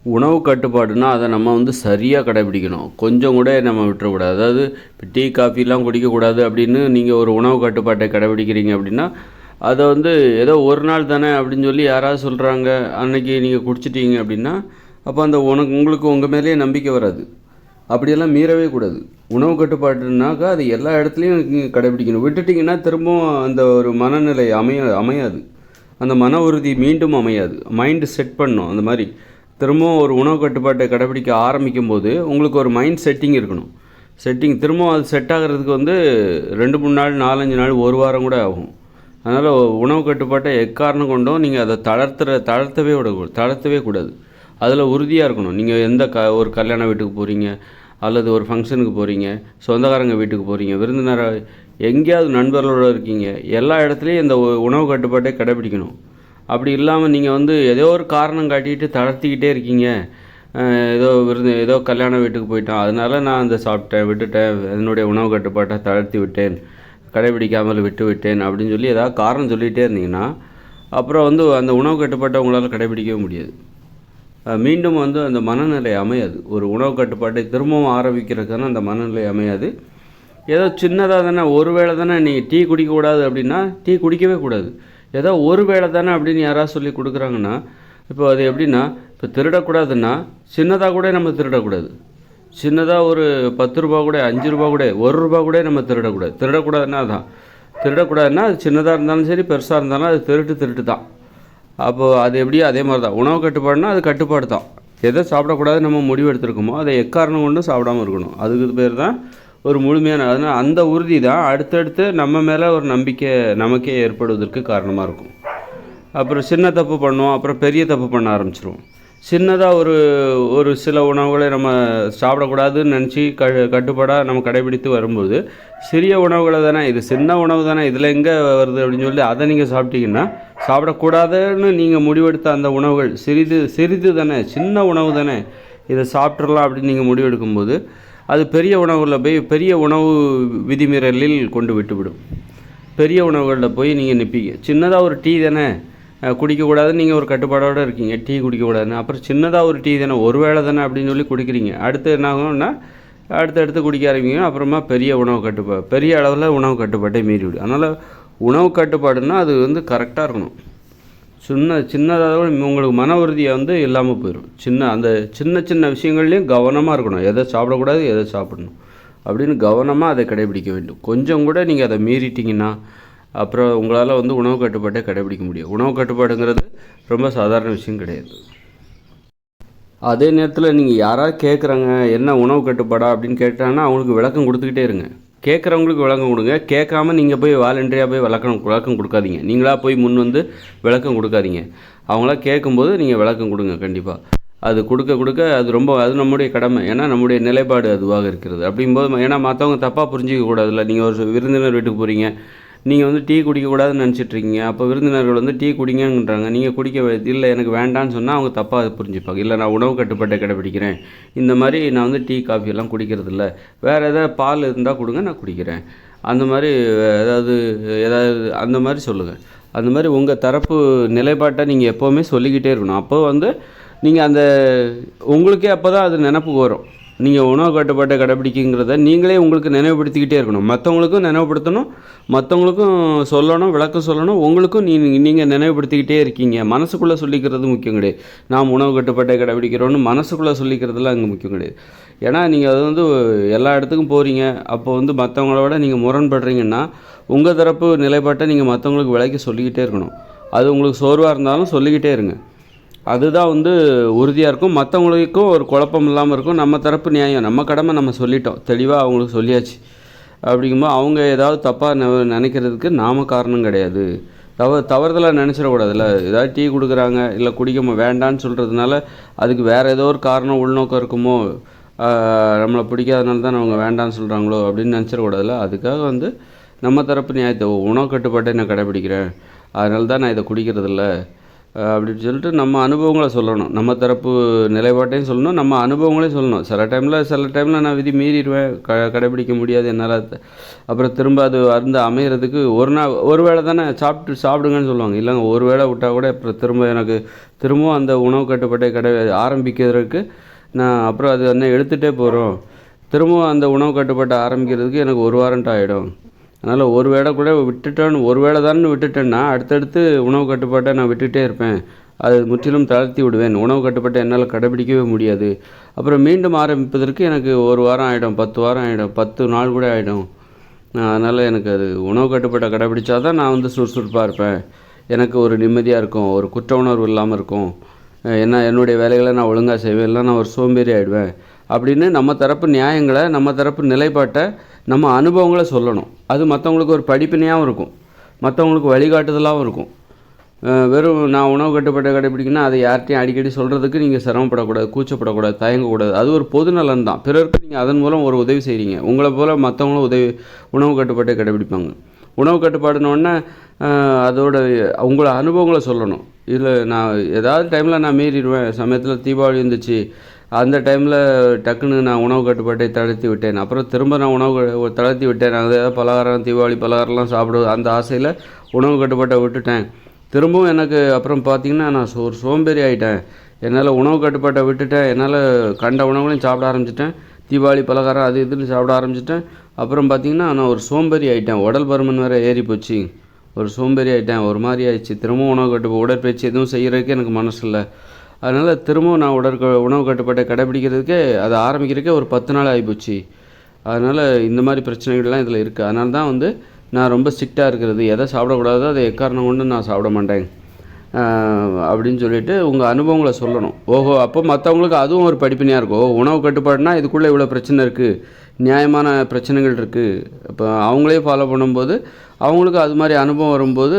உணவு கட்டுப்பாடுனா அதை நம்ம வந்து சரியாக கடைபிடிக்கணும். கொஞ்சம் கூட நம்ம விட்டுறக்கூடாது. அதாவது இப்போ டீ, காஃபிலாம் குடிக்கக்கூடாது அப்படின்னு நீங்கள் ஒரு உணவு கட்டுப்பாட்டை கடைபிடிக்கிறீங்க அப்படின்னா, அதை வந்து ஏதோ ஒரு நாள் தானே அப்படின்னு சொல்லி யாராவது சொல்கிறாங்க, அன்னைக்கு நீங்கள் குடிச்சிட்டீங்க அப்படின்னா, அப்போ அந்த உங்களுக்கு உங்கள் மேலேயே நம்பிக்கை வராது. அப்படியெல்லாம் மீறவே கூடாது. உணவு கட்டுப்பாடுனாக்கா அது எல்லா இடத்துலையும் நீங்கள் கடைபிடிக்கணும். விட்டுட்டிங்கன்னா திரும்பவும் அந்த ஒரு மனநிலை அமையாது. அந்த மன உறுதி மீண்டும் அமையாது. மைண்டு செட் பண்ணணும். அந்த மாதிரி திரும்பவும் ஒரு உணவு கட்டுப்பாட்டை கடைபிடிக்க ஆரம்பிக்கும் போது உங்களுக்கு ஒரு மைண்ட் செட்டிங் இருக்கணும். திரும்பவும் அது செட் ஆகிறதுக்கு வந்து 2-3 நாள், 4-5 நாள், ஒரு வாரம் கூட ஆகும். அதனால் உணவு கட்டுப்பாட்டை எக்காரணம் கொண்டும் நீங்கள் அதை தளர்த்தவே கூடாது. அதில் உறுதியாக இருக்கணும். நீங்கள் எந்த ஒரு கல்யாண வீட்டுக்கு போகிறீங்க, அல்லது ஒரு ஃபங்க்ஷனுக்கு போகிறீங்க, சொந்தக்காரங்க வீட்டுக்கு போகிறீங்க, விருந்தினராக எங்கேயாவது நண்பர்களோடு இருக்கீங்க, எல்லா இடத்துலையும் இந்த உணவு கட்டுப்பாட்டை கடைபிடிக்கணும். அப்படி இல்லாமல் நீங்கள் வந்து ஏதோ ஒரு காரணம் காட்டிட்டு தளர்த்திக்கிட்டே இருக்கீங்க. ஏதோ கல்யாண வீட்டுக்கு போயிட்டோம், அதனால நான் அந்த விட்டுட்டேன், என்னுடைய உணவு கட்டுப்பாட்டை தளர்த்தி விட்டேன், கடைபிடிக்காமல் விட்டு விட்டேன் அப்படின்னு சொல்லி ஏதாவது காரணம் சொல்லிகிட்டே இருந்தீங்கன்னா, அப்புறம் வந்து அந்த உணவு கட்டுப்பாட்டை உங்களால் கடைபிடிக்கவே முடியாது. மீண்டும் வந்து அந்த மனநிலை அமையாது. ஒரு உணவு கட்டுப்பாட்டை திரும்பவும் ஆரம்பிக்கிறதுக்கான அந்த மனநிலை அமையாது. ஏதோ சின்னதாக தானே, ஒரு வேளை தானே நீங்கள் டீ குடிக்கக்கூடாது அப்படின்னா டீ குடிக்கவே கூடாது. ஏதோ ஒரு வேளை தானே அப்படின்னு யாராவது சொல்லி கொடுக்குறாங்கன்னா, இப்போ அது எப்படின்னா, இப்போ திருடக்கூடாதுன்னா சின்னதாக கூட நம்ம திருடக்கூடாது. சின்னதாக ஒரு 10 ரூபா கூட, 5 ரூபா கூட, 1 ரூபா கூட நம்ம திருடக்கூடாதுன்னா அதான் திருடக்கூடாதுன்னா, அது சின்னதாக இருந்தாலும் சரி, பெருசாக இருந்தாலும் அது திருட்டு தான். அப்போது அது எப்படியோ அதே மாதிரி தான். உணவு கட்டுப்பாடுனா அது கட்டுப்பாடு தான். எதை சாப்பிடக்கூடாது நம்ம முடிவு எடுத்துருக்கோமோ அதை எக்காரணம் கொண்டும் சாப்பிடாமல் இருக்கணும். அதுக்கு பேர் தான் ஒரு முழுமையான. அதனால் அந்த உறுதி தான் அடுத்தடுத்து நம்ம மேலே ஒரு நம்பிக்கை நமக்கே ஏற்படுவதற்கு காரணமாக இருக்கும். அப்புறம் சின்ன தப்பு பண்ணுவோம், அப்புறம் பெரிய தப்பு பண்ண ஆரம்பிச்சிருவோம். சின்னதாக ஒரு சில உணவுகளை நம்ம சாப்பிடக்கூடாதுன்னு நினச்சி கட்டுப்பாடாக நம்ம கடைபிடித்து வரும்போது, சிறிய உணவுகளை தானே, இது சின்ன உணவு தானே, இதில் எங்கே வருது அப்படின்னு சொல்லி அதை நீங்கள் சாப்பிட்டீங்கன்னா, சாப்பிடக்கூடாதுன்னு நீங்கள் முடிவெடுத்த அந்த உணவுகள் சிறிது தானே, சின்ன உணவு தானே, இதை சாப்பிட்றலாம் அப்படின்னு நீங்கள் முடிவெடுக்கும்போது, அது பெரிய உணவுகளில் போய் பெரிய உணவு விதிமீறலில் கொண்டு விட்டுவிடும். பெரிய உணவுகளில் போய் நீங்கள் நிற்பீங்க. சின்னதாக ஒரு டீ தானே, குடிக்கக்கூடாதுன்னு நீங்கள் ஒரு கட்டுப்பாடோடு இருக்கீங்க, டீ குடிக்கக்கூடாதுன்னு. அப்புறம் சின்னதாக ஒரு டீ தானே, ஒரு வேளை தானே அப்படின்னு சொல்லி குடிக்கிறீங்க. அடுத்து என்ன ஆகும்னா, அடுத்து குடிக்க ஆரம்பிங்க. அப்புறமா பெரிய அளவில் உணவு கட்டுப்பாட்டை மீறிவிடும். அதனால் உணவு கட்டுப்பாடுன்னா அது வந்து கரெக்டாக இருக்கணும். சின்னதாக உங்களுக்கு மன உறுதியை வந்து இல்லாமல் போயிடும். சின்ன விஷயங்கள்லையும் கவனமாக இருக்கணும். எதை சாப்பிடக்கூடாது, எதை சாப்பிடணும் அப்படின்னு கவனமாக அதை கடைபிடிக்க வேண்டும். கொஞ்சம் கூட நீங்கள் அதை மீறிட்டிங்கன்னா அப்புறம் உங்களால் வந்து உணவு கட்டுப்பாட்டை கடைபிடிக்க முடியும். உணவு கட்டுப்பாடுங்கிறது ரொம்ப சாதாரண விஷயம் கிடையாது. அதே நேரத்தில் நீங்கள் யாராவது கேட்குறாங்க என்ன உணவு கட்டுப்பாடா அப்படின்னு கேட்டாங்கன்னா அவங்களுக்கு விளக்கம் கொடுத்துக்கிட்டே இருங்க. கேட்குறவங்களுக்கு விளக்கம் கொடுங்க. கேட்காம நீங்கள் போய் வாலண்டரியாக போய் விளக்கம் கொடுக்காதீங்க. நீங்களாக போய் முன் வந்து விளக்கம் கொடுக்காதீங்க. அவங்களா கேட்கும்போது நீங்கள் விளக்கம் கொடுங்க. கண்டிப்பாக அது கொடுக்க அது நம்முடைய கடமை. ஏன்னா நம்முடைய நிலைப்பாடு அதுவாக இருக்கிறது. அப்படிங்கும்போது ஏன்னா மற்றவங்க தப்பாக புரிஞ்சிக்க கூடாதுல்ல. நீங்கள் ஒரு விருந்தினர் வீட்டுக்கு போகிறீங்க, நீங்கள் வந்து டீ குடிக்கக்கூடாதுன்னு நினச்சிட்ருக்கீங்க. அப்போ விருந்தினர்கள் வந்து டீ குடிங்கன்றாங்க, நீங்கள் இல்லை எனக்கு வேண்டான்னு சொன்னால் அவங்க தப்பாக புரிஞ்சுப்பாங்க. இல்லை நான் உணவு கட்டுப்பாட்டை கடைபிடிக்கிறேன், இந்த மாதிரி நான் வந்து டீ காஃபியெல்லாம் குடிக்கிறதில்ல, வேறு ஏதாவது பால் இருந்தால் கொடுங்க நான் குடிக்கிறேன், அந்த மாதிரி ஏதாவது அந்த மாதிரி சொல்லுங்கள். அந்த மாதிரி உங்கள் தரப்பு நிலைப்பாட்டை நீங்கள் எப்போவுமே சொல்லிக்கிட்டே இருக்கணும். அப்போ வந்து நீங்கள் உங்களுக்கே அப்போ தான் அது நினப்புக்கு வரும். நீங்கள் உணவு கட்டுப்பாட்டை கடைபிடிக்குங்கிறத நீங்களே உங்களுக்கு நினைவுபடுத்திக்கிட்டே இருக்கணும். மற்றவங்களுக்கும் நினைவுபடுத்தணும், மற்றவங்களுக்கும் சொல்லணும், விளக்கம் சொல்லணும். உங்களுக்கும் நீங்கள் நினைவுபடுத்திக்கிட்டே இருக்கீங்க. மனசுக்குள்ளே சொல்லிக்கிறது முக்கியம் கிடையாது. நாம் உணவு கட்டுப்பாட்டை கடைபிடிக்கிறோன்னு மனசுக்குள்ளே சொல்லிக்கிறதுலாம் அங்கே முக்கியம் கிடையாது. ஏன்னா நீங்கள் அது வந்து எல்லா இடத்துக்கும் போகிறீங்க. அப்போ வந்து மற்றவங்களோட நீங்கள் முரண்படுறீங்கன்னா உங்கள் தரப்பு நிலைப்பாட்டை நீங்கள் மற்றவங்களுக்கு விளக்கி சொல்லிக்கிட்டே இருக்கணும். அது உங்களுக்கு சோர்வாக இருந்தாலும் சொல்லிக்கிட்டே இருங்க. அதுதான் வந்து உறுதியாக இருக்கும். மற்றவங்களுக்கும் ஒரு குழப்பம் இல்லாமல் இருக்கும். நம்ம தரப்பு நியாயம், நம்ம கடமை நம்ம சொல்லிட்டோம், தெளிவாக அவங்களுக்கு சொல்லியாச்சு. அப்படிங்கும்போது அவங்க ஏதாவது தப்பாக நினைக்கிறதுக்கு நாம் காரணம் கிடையாது. தவறுதலாக நினச்சிடக்கூடாதுல்ல. ஏதாவது டீ கொடுக்குறாங்க, இல்லை குடிக்க வேண்டான்னு சொல்கிறதுனால அதுக்கு வேறு ஏதோ ஒரு காரணம் உள்நோக்கம் இருக்குமோ, நம்மளை பிடிக்காதனால தான் அவங்க வேண்டான்னு சொல்கிறாங்களோ அப்படின்னு நினச்சிடக்கூடாதுல்ல. அதுக்காக வந்து நம்ம தரப்பு நியாயத்தை, உணவு கட்டுப்பாட்டை நான் கடைபிடிக்கிறேன், அதனால தான் நான் இதை குடிக்கிறதில்ல, அப்படின்னு சொல்லிட்டு நம்ம அனுபவங்களை சொல்லணும். நம்ம தரப்பு நிலைப்பாட்டையும் சொல்லணும், நம்ம அனுபவங்களையும் சொல்லணும். சில டைமில் நான் விதி மீறிடுவேன், கடைபிடிக்க முடியாது என்னால். அப்புறம் திரும்ப அது அமைகிறதுக்கு ஒரு வேளை தானே சாப்பிடுங்கன்னு சொல்லுவாங்க. இல்லைங்க, ஒரு வேளை விட்டால் கூட அப்புறம் திரும்பவும் அந்த உணவு கட்டுப்பாட்டை ஆரம்பிக்கிறதுக்கு அப்புறம் அது எடுத்துகிட்டே போகிறோம். திரும்பவும் அந்த உணவு கட்டுப்பாட்டை ஆரம்பிக்கிறதுக்கு எனக்கு 1 வாரம்ட்டு ஆகிடும். அதனால் ஒரு வேளை கூட ஒரு வேளை தானே விட்டுட்டேன்னா அடுத்தடுத்து உணவு கட்டுப்பாட்டை நான் விட்டுகிட்டே இருப்பேன். அது முற்றிலும் தளர்த்தி விடுவேன். உணவு கட்டுப்பாட்டை என்னால் கடைபிடிக்கவே முடியாது. அப்புறம் மீண்டும் ஆரம்பிப்பதற்கு எனக்கு 1 வாரம் ஆகிடும், 10 வாரம் ஆகிடும், 10 நாள் கூட ஆகிடும். அதனால் எனக்கு அது உணவு கட்டுப்பாட்டை கடைபிடிச்சா தான் நான் சுறுசுறுப்பாக இருப்பேன். எனக்கு ஒரு நிம்மதியாக இருக்கும், ஒரு குற்ற உணர்வு இல்லாமல் இருக்கும். என்னுடைய வேலைகளை நான் ஒழுங்காக செய்வேன், இல்லை நான் ஒரு சோம்பேறி ஆகிடுவேன் அப்படின்னு நம்ம தரப்பு நியாயங்களை, நம்ம தரப்பு நிலைப்பாட்டை, நம்ம அனுபவங்களை சொல்லணும். அது மற்றவங்களுக்கு ஒரு படிப்பினையாகவும் இருக்கும், மற்றவங்களுக்கு வழிகாட்டுதலாகவும் இருக்கும். வெறும் நான் உணவு கட்டுப்பாட்டை கடைபிடிக்கணும்னா அதை யார்கிட்டையும் அடிக்கடி சொல்கிறதுக்கு நீங்கள் சிரமப்படக்கூடாது, கூச்சப்படக்கூடாது, தயங்கக்கூடாது. அது ஒரு பொது நலன் தான். பிறருக்கு நீங்கள் அதன் மூலம் ஒரு உதவி செய்கிறீங்க. உங்களை போல் மற்றவங்களும் உணவு கட்டுப்பாட்டை கடைபிடிப்பாங்க. உணவு கட்டுப்பாடுனோடனே அதோட உங்களோட அனுபவங்களை சொல்லணும். இல்லை, நான் ஏதாவது டைமில் நான் மீறிடுவேன். சமயத்தில் தீபாவளி இருந்துச்சு, அந்த டைமில் டக்குன்னு நான் உணவு கட்டுப்பாட்டை தளர்த்தி விட்டேன். அப்புறம் திரும்ப நான் தளர்த்தி விட்டேன். நான் ஏதாவது தீபாவளி பலகாரம்லாம் சாப்பிடுவது அந்த ஆசையில் உணவு கட்டுப்பாட்டை விட்டுட்டேன். திரும்பவும் எனக்கு அப்புறம் பார்த்திங்கன்னா நான் ஒரு சோம்பேறி ஆகிட்டேன். என்னால் உணவு கட்டுப்பாட்டை விட்டுட்டேன். என்னால் கண்ட உணவுகளையும் சாப்பிட ஆரம்பிச்சிட்டேன். தீபாவளி பலகாரம் அது இதுன்னு சாப்பிட ஆரம்பிச்சிட்டேன். அப்புறம் பார்த்திங்கன்னா நான் ஒரு சோம்பேறி ஆகிட்டேன். உடல் பருமன் வேறு ஏறி போச்சு. ஒரு சோம்பேறி ஆகிட்டேன், ஒரு மாதிரி ஆயிடுச்சு. திரும்பவும் உடற்பயிற்சி எதுவும் செய்கிறதுக்கே எனக்கு மனசு இல்லை. அதனால் திரும்பவும் நான் உணவு கட்டுப்பாட்டை கடைபிடிக்கிறதுக்கே, அதை ஆரம்பிக்கிறதுக்கே ஒரு 10 நாள் ஆகிப்போச்சு. அதனால் இந்த மாதிரி பிரச்சனைகள்லாம் இதில் இருக்குது. அதனால தான் நான் ரொம்ப ஸ்ட்ரிக்டாக இருக்கிறது. எதை சாப்பிடக்கூடாதோ அதை எக்காரணம் கொண்டு நான் சாப்பிட மாட்டேன் அப்படின்னு சொல்லிவிட்டு உங்கள் அனுபவங்களை சொல்லணும். அப்போ மற்றவங்களுக்கு அதுவும் ஒரு படிப்பினையாக இருக்கும். உணவு கட்டுப்பாடுனா இதுக்குள்ளே இவ்வளோ பிரச்சனை இருக்குது, நியாயமான பிரச்சனைகள் இருக்குது. இப்போ அவங்களே ஃபாலோ பண்ணும்போது அவங்களுக்கு அது மாதிரி அனுபவம் வரும்போது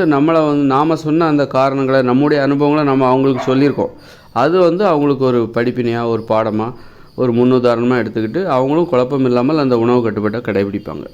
நாம் சொன்ன அந்த காரணங்களை, நம்முடைய அனுபவங்களை நம்ம அவங்களுக்கு சொல்லியிருக்கோம். அது அவங்களுக்கு ஒரு படிப்பினையாக, ஒரு பாடமாக, ஒரு முன்னுதாரணமாக எடுத்துக்கிட்டு அவங்களும் குழப்பம் இல்லாமல் அந்த உணவு கட்டுப்பாட்டை கடைபிடிப்பாங்க.